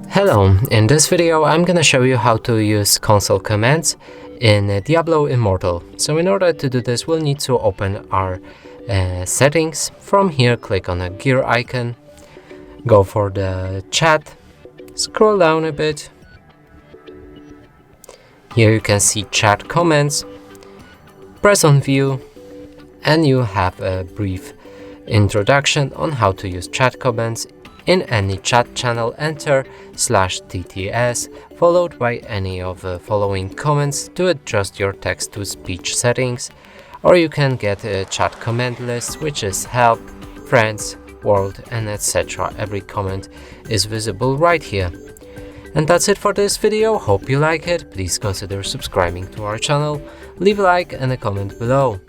Hello, in this video I'm gonna show you how to use console commands in Diablo Immortal. So in order to do this, we'll need to open our settings. From here, click on a gear icon, go for the chat, scroll down a bit. Here you can see chat comments, press on view, and you have a brief introduction on how to use chat comments. In any chat channel, enter /TTS followed by any of the following comments to adjust your text-to-speech settings, or you can get a chat command list, which is help, friends, world, and etc. Every comment is visible right here. And that's it for this video. Hope you like it. Please consider subscribing to our channel, leave a like and a comment below.